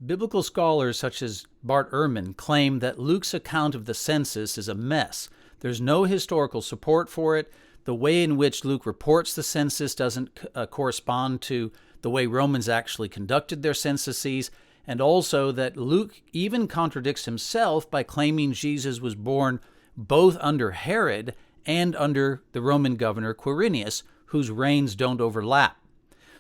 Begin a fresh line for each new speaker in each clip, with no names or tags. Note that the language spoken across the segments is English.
Biblical scholars such as Bart Ehrman claim that Luke's account of the census is a mess. There's no historical support for it. The way in which Luke reports the census doesn't correspond to the way Romans actually conducted their censuses, and also that Luke even contradicts himself by claiming Jesus was born both under Herod and under the Roman governor Quirinius, whose reigns don't overlap.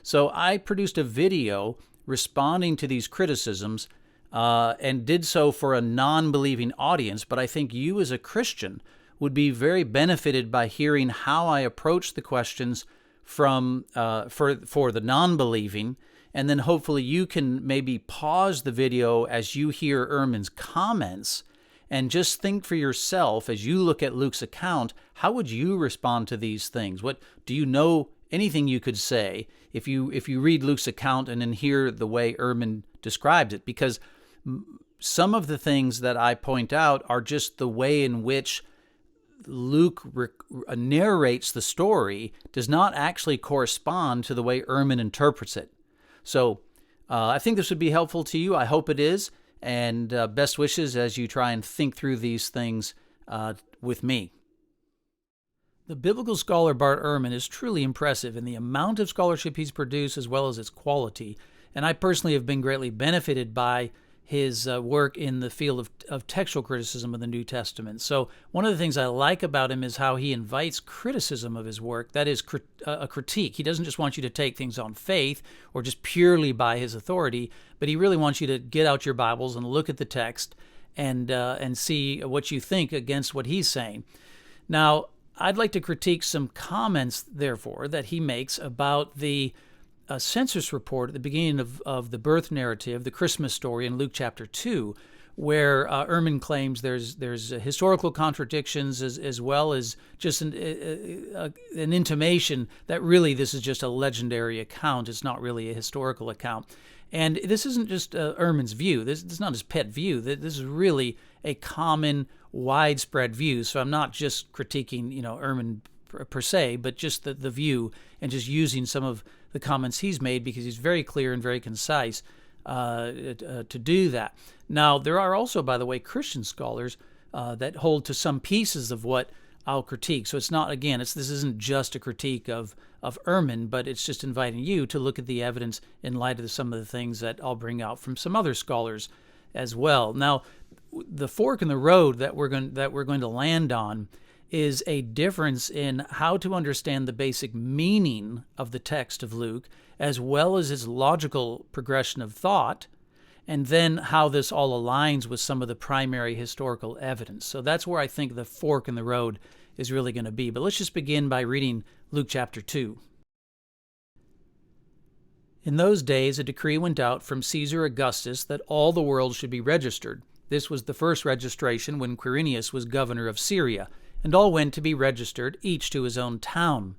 So I produced a video responding to these criticisms and did so for a non-believing audience, but I think you as a Christian would be very benefited by hearing how I approach the questions from for the non-believing, and then hopefully you can maybe pause the video as you hear Ehrman's comments and just think for yourself as you look at Luke's account, how would you respond to these things? What do you know? Anything you could say if you read Luke's account and then hear the way Ehrman describes it, because some of the things that I point out are just the way in which Luke narrates the story does not actually correspond to the way Ehrman interprets it. So I think this would be helpful to you. I hope it is, and best wishes as you try and think through these things with me. The biblical scholar Bart Ehrman is truly impressive in the amount of scholarship he's produced as well as its quality, and I personally have been greatly benefited by his work in the field of textual criticism of the New Testament. So one of the things I like about him is how he invites criticism of his work, that is a critique. He doesn't just want you to take things on faith or just purely by his authority, but he really wants you to get out your Bibles and look at the text and see what you think against what he's saying. Now, I'd like to critique some comments, therefore, that he makes about the census report at the beginning of the birth narrative, the Christmas story in Luke chapter 2, where Ehrman claims there's historical contradictions as well as just an intimation that really this is just a legendary account. It's not really a historical account. And this isn't just Ehrman's view. This is not his pet view. This is really a common, widespread view. So I'm not just critiquing, Ehrman per se, but just the view and just using some of the comments he's made because he's very clear and very concise to do that. Now, there are also, by the way, Christian scholars that hold to some pieces of what I'll critique. So it's not, again, this isn't just a critique of Ehrman, but it's just inviting you to look at the evidence in light of some of the things that I'll bring out from some other scholars as well. Now, the fork in the road that we're going to land on is a difference in how to understand the basic meaning of the text of Luke, as well as its logical progression of thought, and then how this all aligns with some of the primary historical evidence. So that's where I think the fork in the road is really going to be. But let's just begin by reading Luke chapter 2. In those days, a decree went out from Caesar Augustus that all the world should be registered. This was the first registration when Quirinius was governor of Syria, and all went to be registered, each to his own town.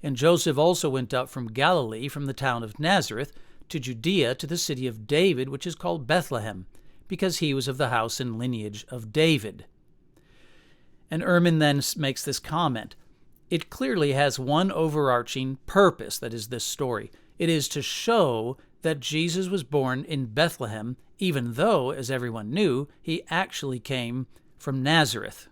And Joseph also went up from Galilee, from the town of Nazareth, to Judea, to the city of David, which is called Bethlehem, because he was of the house and lineage of David. And Ehrman then makes this comment. It clearly has one overarching purpose, that is this story. It is to show that Jesus was born in Bethlehem, even though, as everyone knew, he actually came from Nazareth.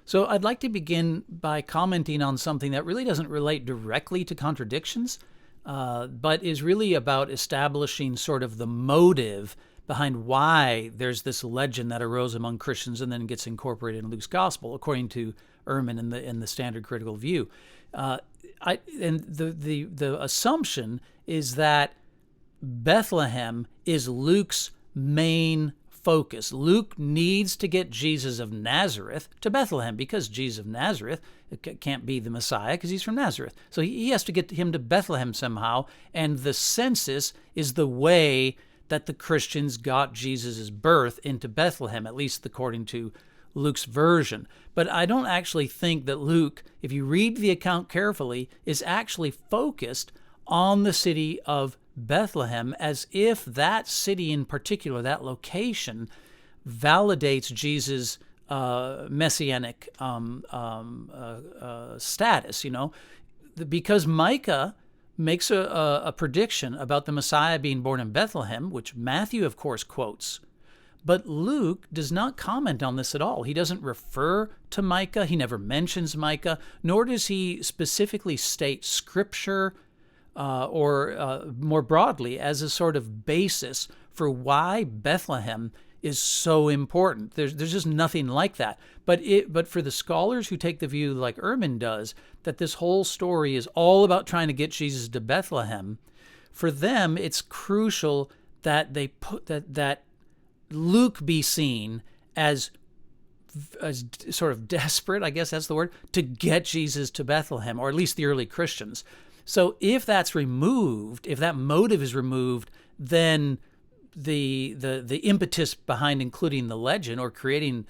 So I'd like to begin by commenting on something that really doesn't relate directly to contradictions, but is really about establishing sort of the motive behind why there's this legend that arose among Christians and then gets incorporated in Luke's gospel, according to Ehrman in the standard critical view. The assumption is that Bethlehem is Luke's main focus. Luke needs to get Jesus of Nazareth to Bethlehem because Jesus of Nazareth can't be the Messiah because he's from Nazareth. So he has to get him to Bethlehem somehow, and the census is the way that the Christians got Jesus' birth into Bethlehem, at least according to Luke's version. But I don't actually think that Luke, if you read the account carefully, is actually focused on the city of Bethlehem, as if that city in particular, that location, validates Jesus' messianic status. Because Micah makes a prediction about the Messiah being born in Bethlehem, which Matthew, of course, quotes. But Luke does not comment on this at all. He doesn't refer to Micah. He never mentions Micah, nor does he specifically state Scripture or more broadly as a sort of basis for why Bethlehem is so important. There's just nothing like that. But for the scholars who take the view like Ehrman does, that this whole story is all about trying to get Jesus to Bethlehem, for them it's crucial that they put that Luke be seen as sort of desperate, I guess that's the word, to get Jesus to Bethlehem, or at least the early Christians. So if that's removed, if that motive is removed, then the impetus behind including the legend or creating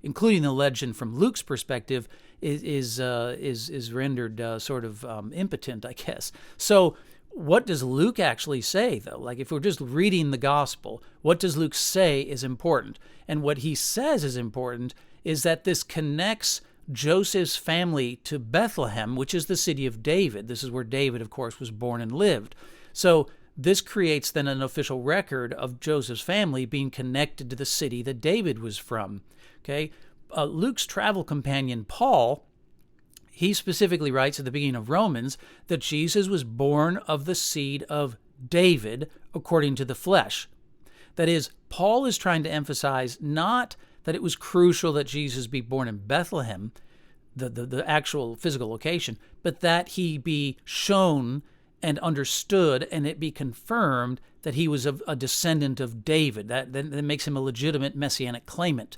including the legend from Luke's perspective is rendered sort of impotent, I guess. So what does Luke actually say, though? Like, if we're just reading the gospel, what does Luke say is important? And what he says is important is that this connects Joseph's family to Bethlehem, which is the city of David. This is where David, of course, was born and lived. So this creates then an official record of Joseph's family being connected to the city that David was from. Okay, Luke's travel companion, Paul, he specifically writes at the beginning of Romans that Jesus was born of the seed of David according to the flesh. That is, Paul is trying to emphasize not that it was crucial that Jesus be born in Bethlehem, the actual physical location, but that he be shown and understood and it be confirmed that he was a descendant of David. That makes him a legitimate messianic claimant.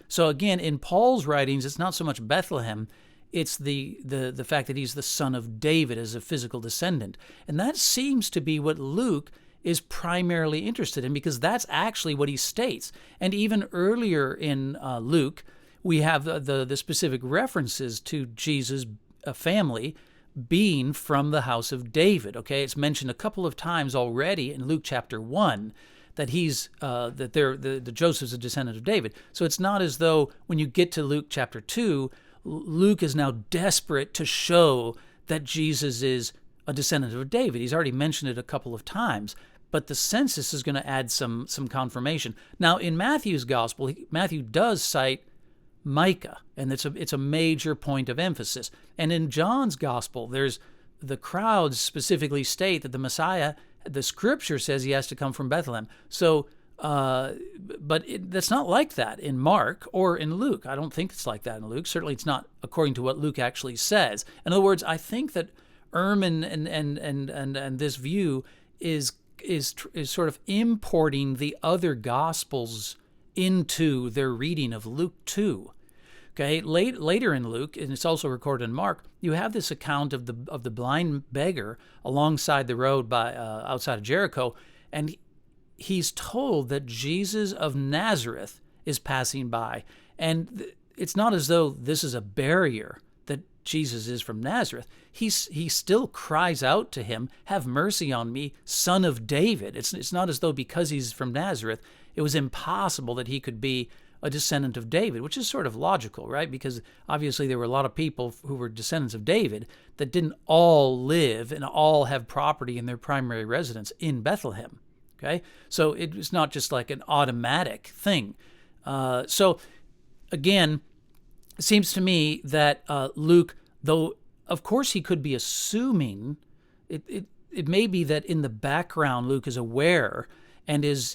So again, in Paul's writings, it's not so much Bethlehem, it's the fact that he's the son of David as a physical descendant. And that seems to be what Luke is primarily interested in, because that's actually what he states. And even earlier in Luke, we have the specific references to Jesus' family being from the house of David. Okay, it's mentioned a couple of times already in Luke chapter 1 that the Joseph's a descendant of David. So it's not as though when you get to Luke chapter 2, Luke is now desperate to show that Jesus is a descendant of David. He's already mentioned it a couple of times, but the census is going to add some confirmation. Now, in Matthew's gospel, Matthew does cite Micah, and it's a major point of emphasis. And in John's gospel, there's the crowds specifically state that the Messiah, the Scripture says he has to come from Bethlehem. So, but that's not like that in Mark or in Luke. I don't think it's like that in Luke. Certainly, it's not according to what Luke actually says. In other words, I think that Ehrman and this view is sort of importing the other Gospels into their reading of Luke 2. Okay, later in Luke, and it's also recorded in Mark, you have this account of the blind beggar alongside the road outside of Jericho, and he's told that Jesus of Nazareth is passing by. And it's not as though this is a barrier that Jesus is from Nazareth. He still cries out to him, "Have mercy on me, son of David." It's not as though because he's from Nazareth, it was impossible that he could be a descendant of David, which is sort of logical, right? Because obviously there were a lot of people who were descendants of David that didn't all live and all have property in their primary residence in Bethlehem. Okay, so it was not just like an automatic thing. So again, it seems to me that Luke, though of course he could be assuming, it may be that in the background Luke is aware and is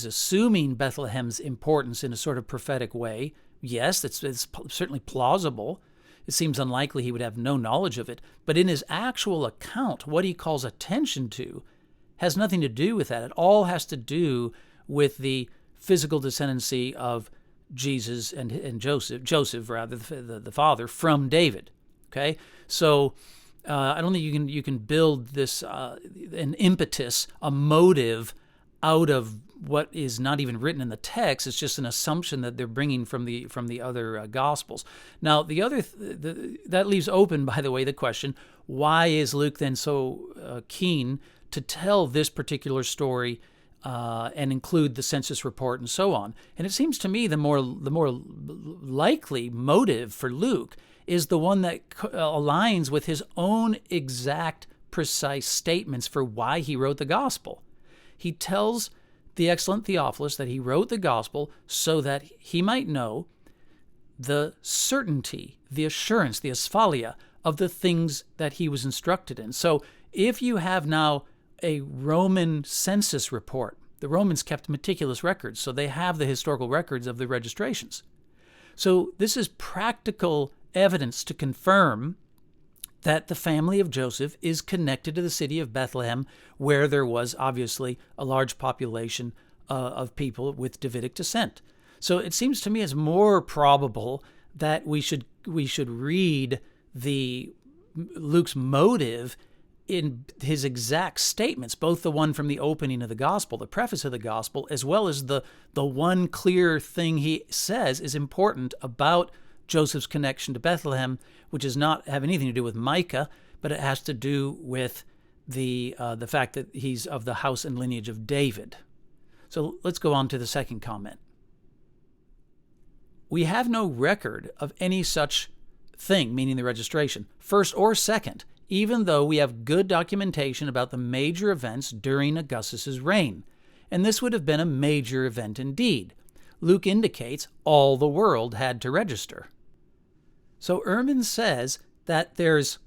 assuming Bethlehem's importance in a sort of prophetic way. Yes, it's certainly plausible. It seems unlikely he would have no knowledge of it. But in his actual account, what he calls attention to has nothing to do with that. It all has to do with the physical descendancy of Jesus and Joseph rather, the father, from David. Okay, so I don't think you can build this an impetus, a motive out of what is not even written in the text. It's just an assumption that they're bringing from the other Gospels. Now, that leaves open, by the way, the question: why is Luke then so keen to tell this particular story and include the census report and so on? And it seems to me the more likely motive for Luke is the one that aligns with his own exact, precise statements for why he wrote the gospel. He tells the excellent Theophilus that he wrote the gospel so that he might know the certainty, the assurance, the asphalia of the things that he was instructed in. So if you have now a Roman census report, the Romans kept meticulous records, so they have the historical records of the registrations. So this is practical evidence to confirm that the family of Joseph is connected to the city of Bethlehem, where there was obviously a large population of people with Davidic descent. So it seems to me it's more probable that we should read Luke's motive in his exact statements, both the one from the opening of the gospel, the preface of the gospel, as well as the one clear thing he says is important about Joseph's connection to Bethlehem, which does not have anything to do with Micah, but it has to do with the fact that he's of the house and lineage of David. So let's go on to the second comment. We have no record of any such thing, meaning the registration, first or second, even though we have good documentation about the major events during Augustus's reign. And this would have been a major event indeed. Luke indicates all the world had to register. So Ehrman says that there's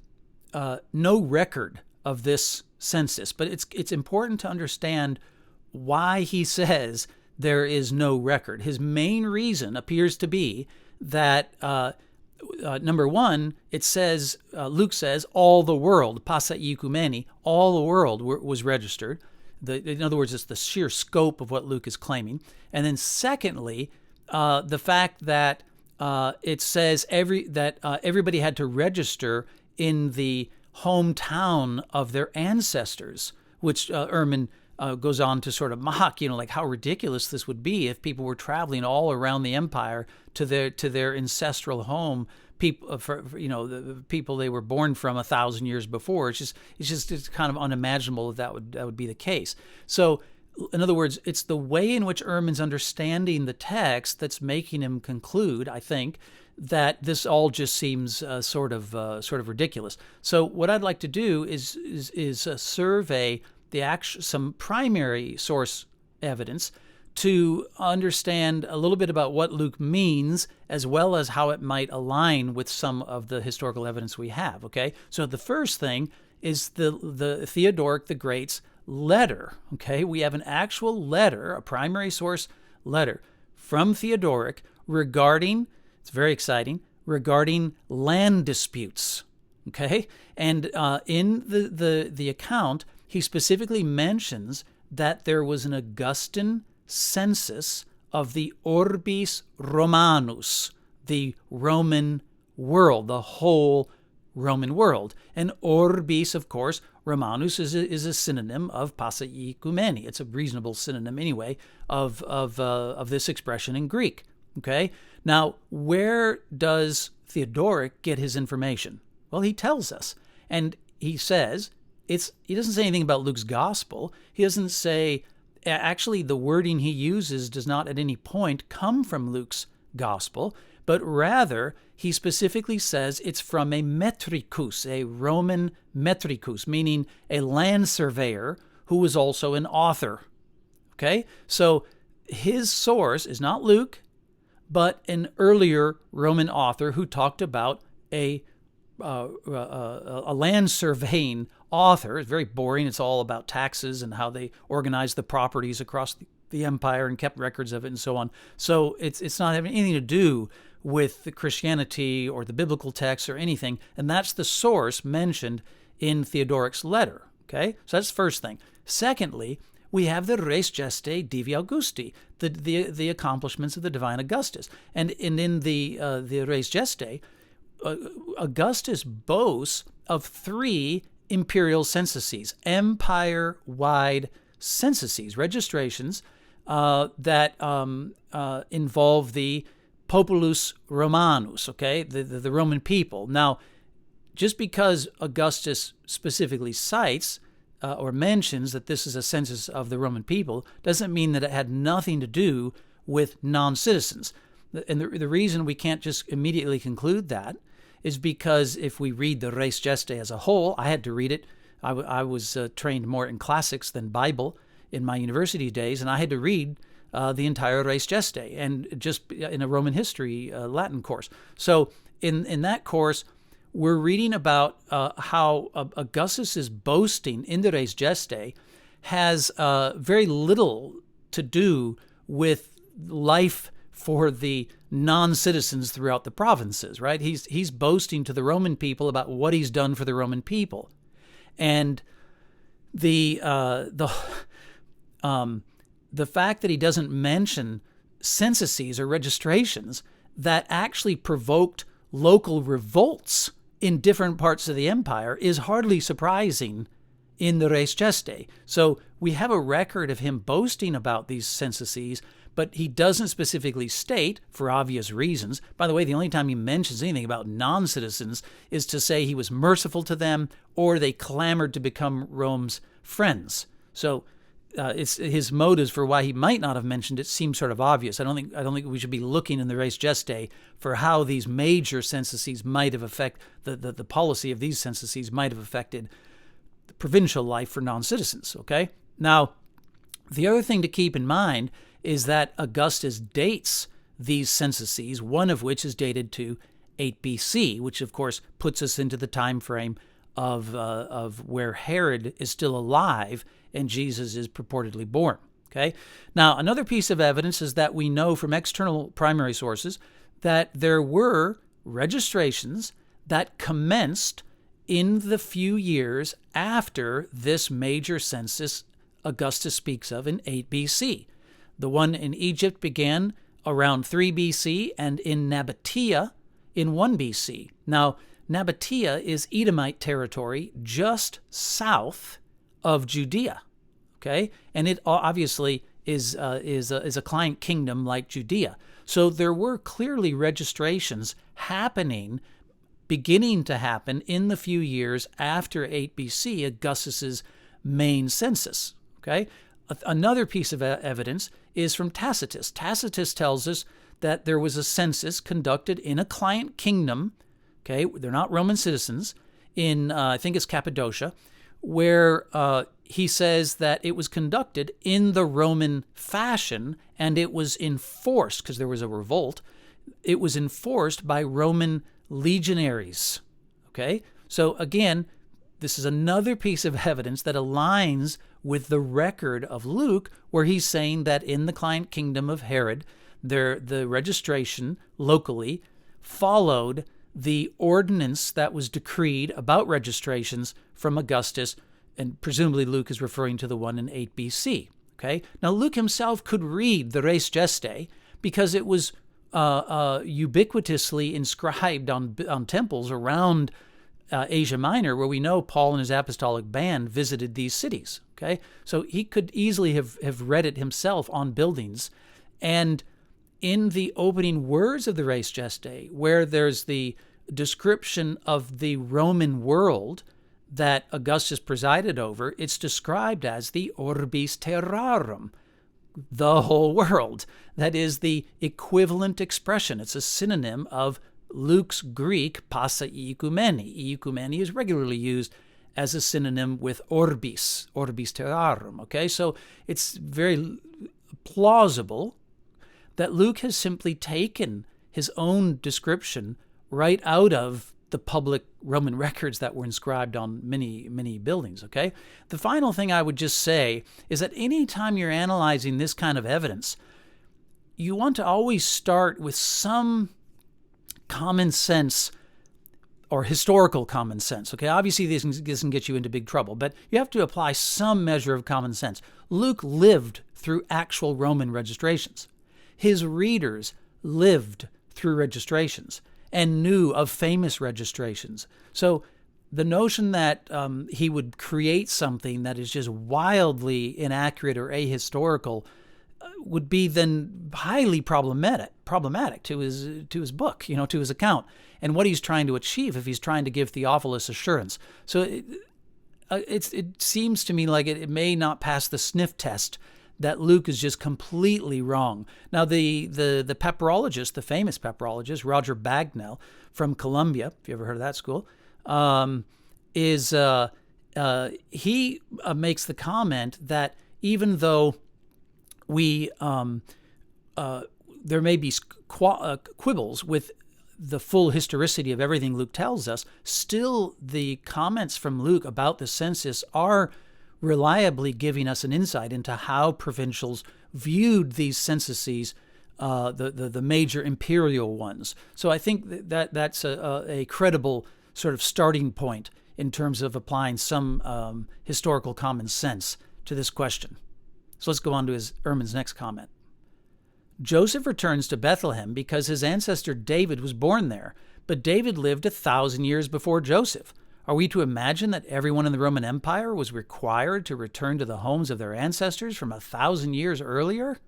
no record of this census, but it's important to understand why he says there is no record. His main reason appears to be that, number one, it says, Luke says, all the world, passa ecumeni, all the world was registered. In other words, it's the sheer scope of what Luke is claiming. And then secondly, the fact that it says everybody had to register in the hometown of their ancestors, which Ehrman goes on to sort of mock, like how ridiculous this would be if people were traveling all around the empire to their ancestral home, the people they were born from 1,000 years before. It's kind of unimaginable that would be the case. So, in other words, it's the way in which Ehrman's understanding the text that's making him conclude, I think, that this all just seems sort of ridiculous. So, what I'd like to do is survey some primary source evidence to understand a little bit about what Luke means, as well as how it might align with some of the historical evidence we have. Okay, so the first thing is the Theodoric the Great's letter. Okay, we have an actual letter, a primary source letter from Theodoric regarding, it's very exciting, regarding land disputes. Okay, and in the account, he specifically mentions that there was an Augustan census of the Orbis Romanus, the Roman world, the whole Roman world. And Orbis, of course, Romanus is a synonym of passa ecumeni. It's a reasonable synonym anyway of this expression in Greek. Okay? Now, where does Theodoric get his information? Well, he tells us. And he says, he doesn't say anything about Luke's gospel. He doesn't say, actually, the wording he uses does not at any point come from Luke's gospel, but rather he specifically says it's from a metricus, a Roman metricus, meaning a land surveyor who was also an author. Okay? So his source is not Luke, but an earlier Roman author who talked about a land surveying author. It's very boring. It's all about taxes and how they organized the properties across the empire and kept records of it and so on. So it's not having anything to do with the Christianity or the biblical text or anything. And that's the source mentioned in Theodoric's letter. Okay, so that's the first thing. Secondly, we have the Res Gestae Divi Augusti, the accomplishments of the divine Augustus, and in the Res Gestae, Augustus boasts of 3 imperial censuses, empire-wide censuses, registrations that involve the populus Romanus, okay, the Roman people. Now, just because Augustus specifically cites or mentions that this is a census of the Roman people doesn't mean that it had nothing to do with non-citizens. And the reason we can't just immediately conclude that is because if we read the Res Gestae as a whole, I had to read it. I was trained more in classics than Bible in my university days, and I had to read the entire Res Gestae, and just in a Roman history Latin course. So in that course, we're reading about how Augustus's boasting in the Res Gestae has very little to do with life for the non-citizens throughout the provinces, right? He's boasting to the Roman people about what he's done for the Roman people, and the fact that he doesn't mention censuses or registrations that actually provoked local revolts in different parts of the empire is hardly surprising in the Res Gestae. So we have a record of him boasting about these censuses, but he doesn't specifically state, for obvious reasons. By the way, the only time he mentions anything about non-citizens is to say he was merciful to them or they clamored to become Rome's friends. So it's his motives for why he might not have mentioned it seem sort of obvious. I don't think we should be looking in the Res Gestae for how these major censuses might have affected the policy of these censuses might have affected the provincial life for non-citizens. Okay. Now, the other thing to keep in mind is that Augustus dates these censuses, one of which is dated to 8 BC, which of course puts us into the time frame of where Herod is still alive and Jesus is purportedly born. Okay. Now, another piece of evidence is that we know from external primary sources that there were registrations that commenced in the few years after this major census Augustus speaks of in 8 BC. The one in Egypt began around 3 BC and in Nabatea in 1 BC. Now, Nabatea is Edomite territory just south of Judea, okay? And it obviously is a client kingdom like Judea. So there were clearly registrations beginning to happen in the few years after 8 BC, Augustus's main census, okay? Another piece of evidence is from Tacitus. Tacitus tells us that there was a census conducted in a client kingdom, okay? They're not Roman citizens, in, I think it's Cappadocia, where he says that it was conducted in the Roman fashion and it was enforced, because there was a revolt, it was enforced by Roman legionaries, okay? So again, this is another piece of evidence that aligns with the record of Luke, where he's saying that in the client kingdom of Herod, the registration locally followed the ordinance that was decreed about registrations from Augustus, and presumably Luke is referring to the one in 8 BC. Okay? Now, Luke himself could read the Res Gestae because it was ubiquitously inscribed on temples around Asia Minor, where we know Paul and his apostolic band visited these cities. Okay? So he could easily have read it himself on buildings. And in the opening words of the Res Gestae, where there's the description of the Roman world that Augustus presided over, it's described as the orbis terrarum, the whole world. That is the equivalent expression. It's a synonym of Luke's Greek passa iekumeni. Iekumeni is regularly used as a synonym with orbis terrarum. Okay, so it's very plausible that Luke has simply taken his own description right out of the public Roman records that were inscribed on many, many buildings, okay? The final thing I would just say is that anytime you're analyzing this kind of evidence, you want to always start with some common sense or historical common sense, okay? Obviously, this can get you into big trouble, but you have to apply some measure of common sense. Luke lived through actual Roman registrations. His readers lived through registrations and knew of famous registrations. So the notion that he would create something that is just wildly inaccurate or ahistorical would be then highly problematic to his book, to his account, and what he's trying to achieve if he's trying to give Theophilus assurance. So it seems to me like it may not pass the sniff test that Luke is just completely wrong. Now, the papyrologist, the famous papyrologist, Roger Bagnell from Columbia, if you ever heard of that school, he makes the comment that even though there may be quibbles with the full historicity of everything Luke tells us, still the comments from Luke about the census are reliably giving us an insight into how provincials viewed these censuses, the major imperial ones. So I think that's a credible sort of starting point in terms of applying some historical common sense to this question. So let's go on to Ehrman's next comment. Joseph returns to Bethlehem because his ancestor David was born there, but David lived 1,000 years before Joseph. Are we to imagine that everyone in the Roman Empire was required to return to the homes of their ancestors from 1,000 years earlier?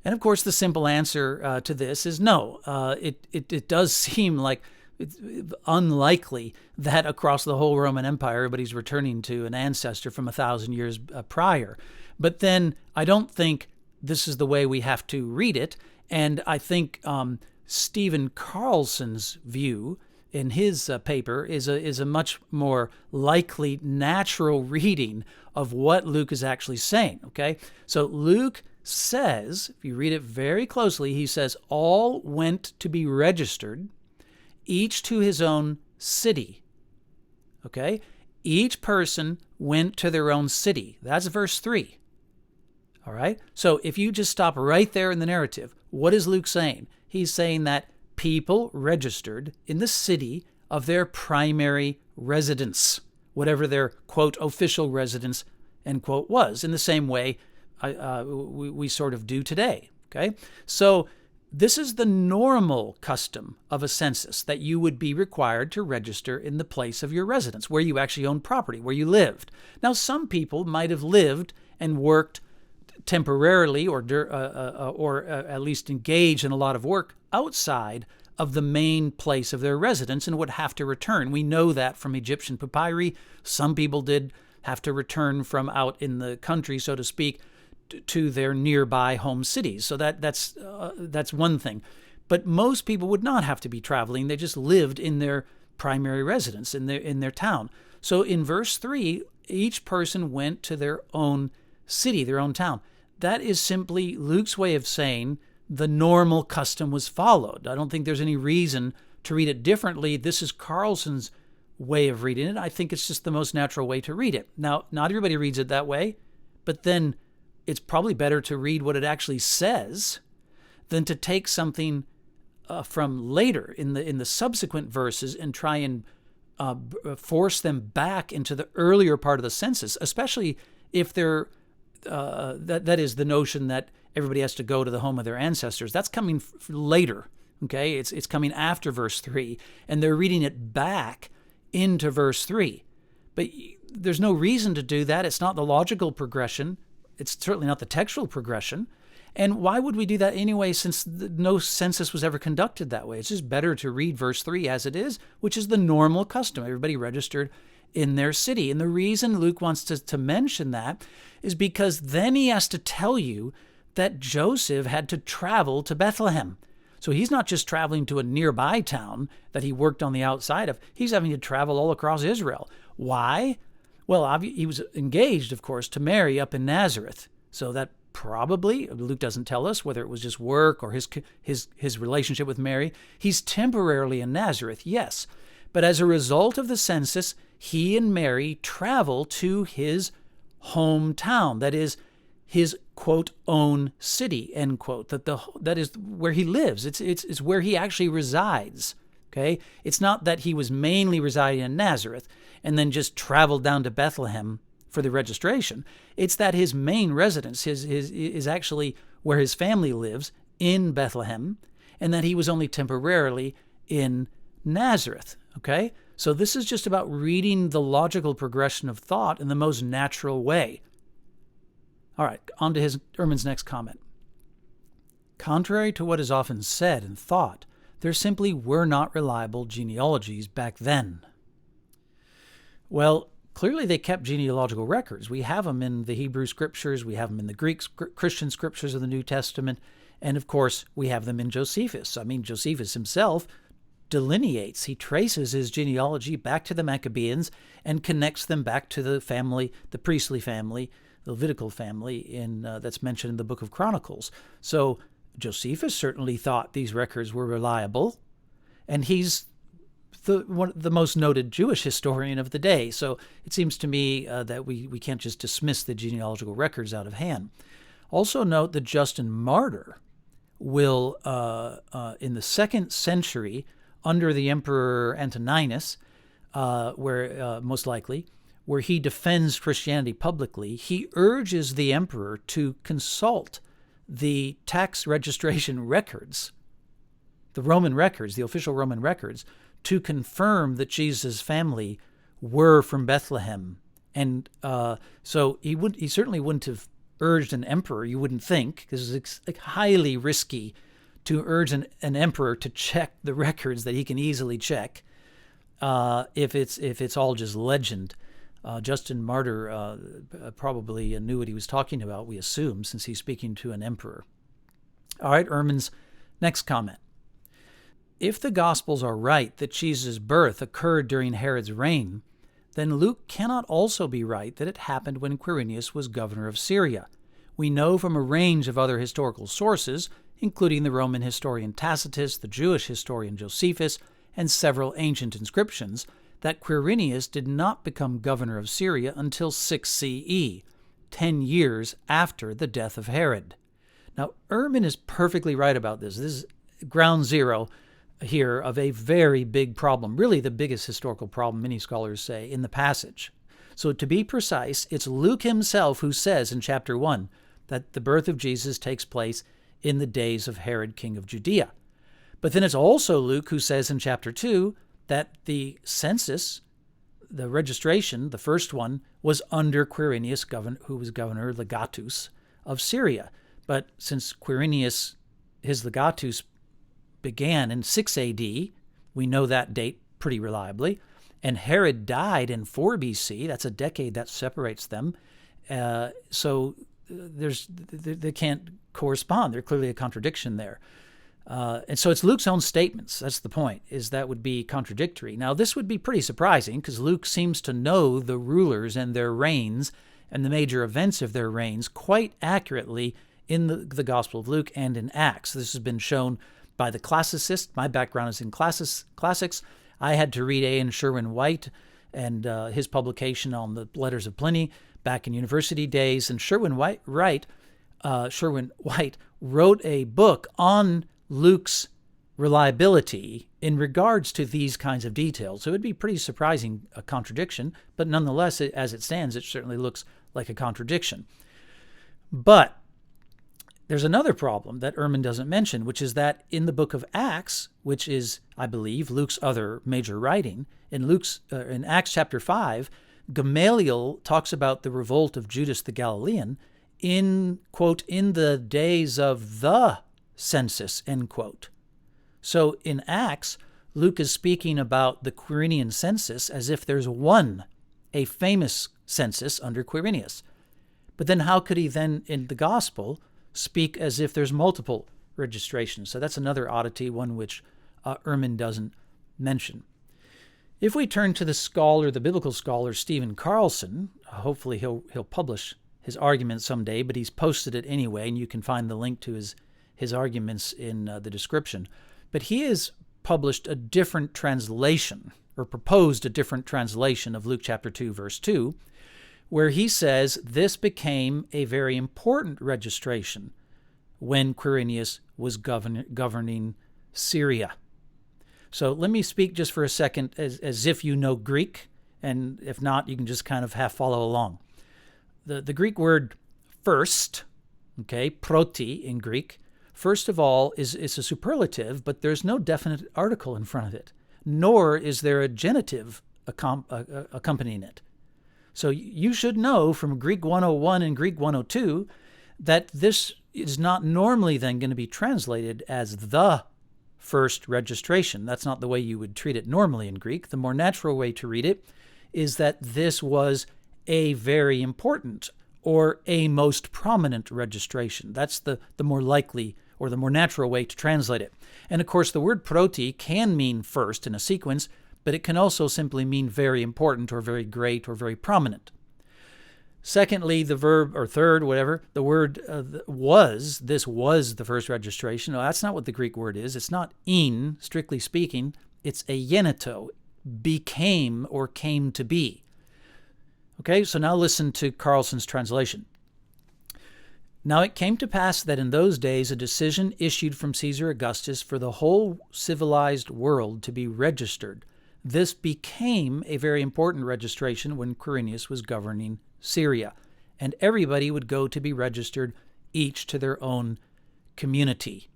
And of course, the simple answer to this is no. It does seem like it's unlikely that across the whole Roman Empire, everybody's returning to an ancestor from 1,000 years prior. But then I don't think this is the way we have to read it. And I think Stephen Carlson's view in his paper is a much more likely natural reading of what Luke is actually saying. Okay, so Luke says, if you read it very closely, he says, all went to be registered, each to his own city. Okay, each person went to their own city. That's verse 3. All right, so if you just stop right there in the narrative, what is Luke saying? He's saying that people registered in the city of their primary residence, whatever their, quote, official residence, end quote, was, in the same way we sort of do today, okay? So this is the normal custom of a census, that you would be required to register in the place of your residence, where you actually own property, where you lived. Now, some people might have lived and worked temporarily or at least engaged in a lot of work outside of the main place of their residence and would have to return. We know that from Egyptian papyri. Some people did have to return from out in the country, so to speak, to their nearby home cities. So that's one thing. But most people would not have to be traveling. They just lived in their primary residence, in their town. So in verse 3, each person went to their own city, their own town. That is simply Luke's way of saying the normal custom was followed. I don't think there's any reason to read it differently. This is Carlson's way of reading it. I think it's just the most natural way to read it. Now, not everybody reads it that way, but then it's probably better to read what it actually says than to take something from later in the subsequent verses and try and force them back into the earlier part of the census, especially if they're that is the notion that everybody has to go to the home of their ancestors. That's coming later, okay? It's coming after verse 3, and they're reading it back into verse 3. But there's no reason to do that. It's not the logical progression. It's certainly not the textual progression. And why would we do that anyway, since no census was ever conducted that way? It's just better to read verse 3 as it is, which is the normal custom. Everybody registered in their city. And the reason Luke wants to mention that is because then he has to tell you that Joseph had to travel to Bethlehem. So he's not just traveling to a nearby town that he worked on the outside of. He's having to travel all across Israel. Why? Well, he was engaged, of course, to Mary up in Nazareth. So that probably, Luke doesn't tell us whether it was just work or his relationship with Mary. He's temporarily in Nazareth, yes. But as a result of the census, he and Mary travel to his hometown, that is his, quote, own city, end quote. That is where he lives. It's where he actually resides, okay? It's not that he was mainly residing in Nazareth and then just traveled down to Bethlehem for the registration. It's that his main residence is actually where his family lives, in Bethlehem, and that he was only temporarily in Nazareth, okay? So this is just about reading the logical progression of thought in the most natural way. All right, on to Ehrman's next comment. Contrary to what is often said and thought, there simply were not reliable genealogies back then. Well, clearly they kept genealogical records. We have them in the Hebrew scriptures, we have them in the Greek Christian scriptures of the New Testament, and of course we have them in Josephus. I mean, Josephus himself delineates, he traces his genealogy back to the Maccabeans and connects them back to the family, the priestly family, the Levitical family that's mentioned in the book of Chronicles. So Josephus certainly thought these records were reliable, and he's the most noted Jewish historian of the day. So it seems to me that we can't just dismiss the genealogical records out of hand. Also note that Justin Martyr will, in the 2nd century, under the Emperor Antoninus, most likely, where he defends Christianity publicly, he urges the emperor to consult the tax registration records, the Roman records, the official Roman records, to confirm that Jesus' family were from Bethlehem. And so he certainly wouldn't have urged an emperor, you wouldn't think, because it's highly risky to urge an emperor to check the records that he can easily check if it's all just legend. Justin Martyr probably knew what he was talking about, we assume, since he's speaking to an emperor. All right, Ehrman's next comment. If the Gospels are right that Jesus' birth occurred during Herod's reign, then Luke cannot also be right that it happened when Quirinius was governor of Syria. We know from a range of other historical sources, including the Roman historian Tacitus, the Jewish historian Josephus, and several ancient inscriptions, that Quirinius did not become governor of Syria until 6 CE, 10 years after the death of Herod. Now, Ehrman is perfectly right about this. This is ground zero here of a very big problem, really the biggest historical problem, many scholars say, in the passage. So to be precise, it's Luke himself who says in chapter 1 that the birth of Jesus takes place in the days of Herod, king of Judea. But then it's also Luke who says in chapter 2 that the census, the registration, the first one, was under Quirinius, who was governor legatus of Syria. But since Quirinius, his legatus, began in 6 AD, we know that date pretty reliably, and Herod died in 4 BC, that's a decade that separates them, so they can't correspond. There's clearly a contradiction there. And so it's Luke's own statements, that's the point, is that would be contradictory. Now, this would be pretty surprising because Luke seems to know the rulers and their reigns and the major events of their reigns quite accurately in the Gospel of Luke and in Acts. This has been shown by the classicists. My background is in classics. I had to read A.N. Sherwin White and his publication on the Letters of Pliny back in university days. And Sherwin White wrote a book on Luke's reliability in regards to these kinds of details. So it would be pretty surprising, a contradiction, but nonetheless, as it stands, it certainly looks like a contradiction. But there's another problem that Ehrman doesn't mention, which is that in the book of Acts, which is, I believe, Luke's other major writing, in Acts chapter 5, Gamaliel talks about the revolt of Judas the Galilean in, quote, in the days of the census, end quote. So in Acts, Luke is speaking about the Quirinian census as if there's a famous census under Quirinius. But then how could he then, in the gospel, speak as if there's multiple registrations? So that's another oddity, one which Ehrman doesn't mention. If we turn to the biblical scholar Stephen Carlson, hopefully he'll publish his argument someday, but he's posted it anyway, and you can find the link to his arguments in the description. But he has published a different translation, or proposed a different translation of Luke chapter 2, verse 2, where he says this became a very important registration when Quirinius was governing Syria. So let me speak just for a second as if you know Greek, and if not, you can just kind of half follow along. The Greek word first, okay, proti in Greek, first of all, is a superlative, but there's no definite article in front of it, nor is there a genitive accompanying it. So you should know from Greek 101 and Greek 102 that this is not normally then going to be translated as the first registration. That's not the way you would treat it normally in Greek. The more natural way to read it is that this was a very important or a most prominent registration. That's the more likely or the more natural way to translate it. And of course, the word proti can mean first in a sequence, but it can also simply mean very important or very great or very prominent. Secondly, the verb, or third, whatever, the word was, this was the first registration. No, that's not what the Greek word is. It's not in, strictly speaking. It's egeneto, became or came to be. Okay, so now listen to Carlson's translation. Now it came to pass that in those days a decision issued from Caesar Augustus for the whole civilized world to be registered. This became a very important registration when Quirinius was governing Syria, and everybody would go to be registered, each to their own community.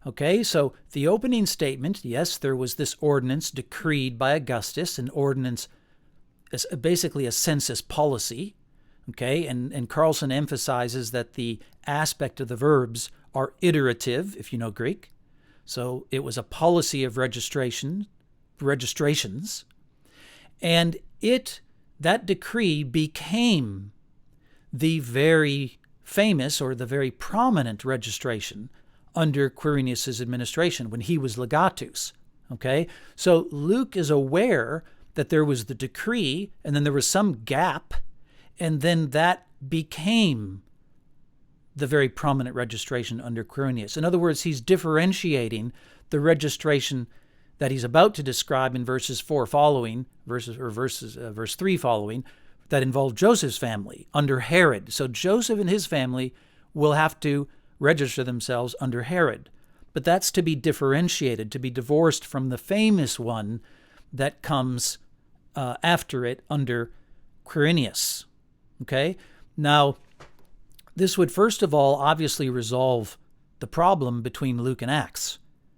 Okay, so the opening statement, yes, there was this ordinance decreed by Augustus, an ordinance is basically a census policy, okay, and Carlson emphasizes that the aspect of the verbs are iterative, if you know Greek. So it was a policy of registrations, and that decree became the very famous or the very prominent registration under Quirinius' administration when he was legatus. Okay, so Luke is aware that there was the decree, and then there was some gap, and then that became the very prominent registration under Quirinius. In other words, he's differentiating the registration that he's about to describe in verse 3 following, that involved Joseph's family under Herod. So Joseph and his family will have to register themselves under Herod. But that's to be differentiated, to be divorced from the famous one that comes after it under Quirinius. Okay? Now, this would first of all obviously resolve the problem between Luke and Acts,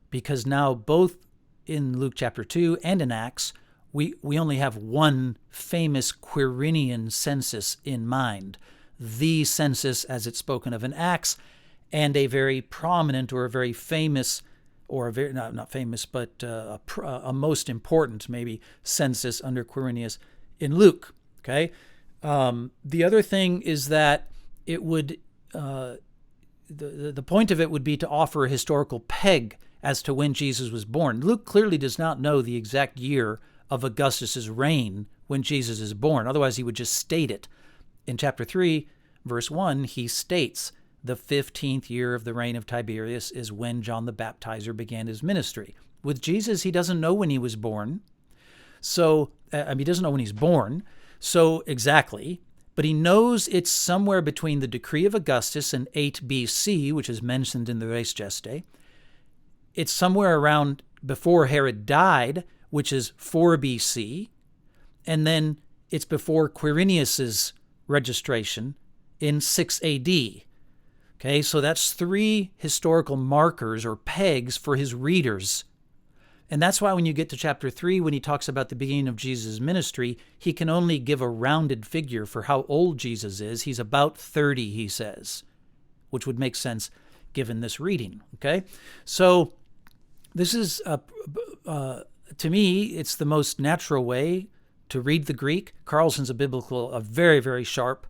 because now both in Luke chapter 2 and in Acts, we only have one famous Quirinian census in mind, the census as it's spoken of in Acts, and a very prominent or a very famous, or a very, not famous, but a most important maybe census under Quirinius in Luke. Okay, the other thing is that it would the point of it would be to offer a historical peg as to when Jesus was born. Luke clearly does not know the exact year of Augustus's reign when Jesus is born. Otherwise, he would just state it. In chapter 3, verse 1, he states the 15th year of the reign of Tiberius is when John the Baptizer began his ministry. With Jesus, he doesn't know when he was born. So, he doesn't know when he's born. So, exactly. But he knows it's somewhere between the decree of Augustus and 8 BC, which is mentioned in the Res Gestae. It's somewhere around before Herod died, which is 4 BC. And then it's before Quirinius's registration in 6 AD. Okay, so that's 3 historical markers or pegs for his readers. And that's why when you get to chapter 3, when he talks about the beginning of Jesus' ministry, he can only give a rounded figure for how old Jesus is. He's about 30, he says, which would make sense given this reading. Okay, so this is, to me, it's the most natural way to read the Greek. Carlson's a very, very sharp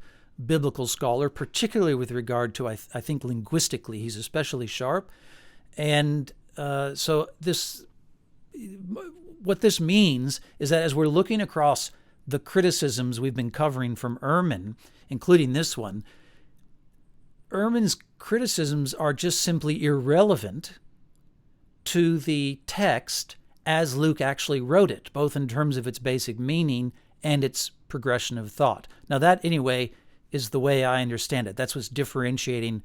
biblical scholar, particularly with regard to, I think linguistically, he's especially sharp. And so what this means is that as we're looking across the criticisms we've been covering from Ehrman, including this one, Ehrman's criticisms are just simply irrelevant to the text as Luke actually wrote it, both in terms of its basic meaning and its progression of thought. Now that, anyway, is the way I understand it. That's what's differentiating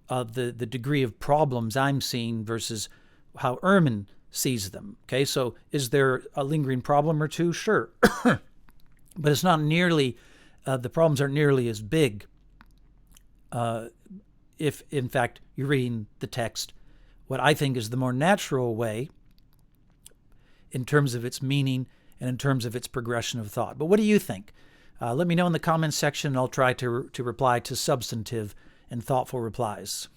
the degree of problems I'm seeing versus how Ehrman sees them. Okay, so is there a lingering problem or two? Sure. But it's not nearly, the problems aren't nearly as big if, in fact, you're reading the text what I think is the more natural way in terms of its meaning and in terms of its progression of thought. But what do you think? Let me know in the comments section, and I'll try to reply to substantive and thoughtful replies.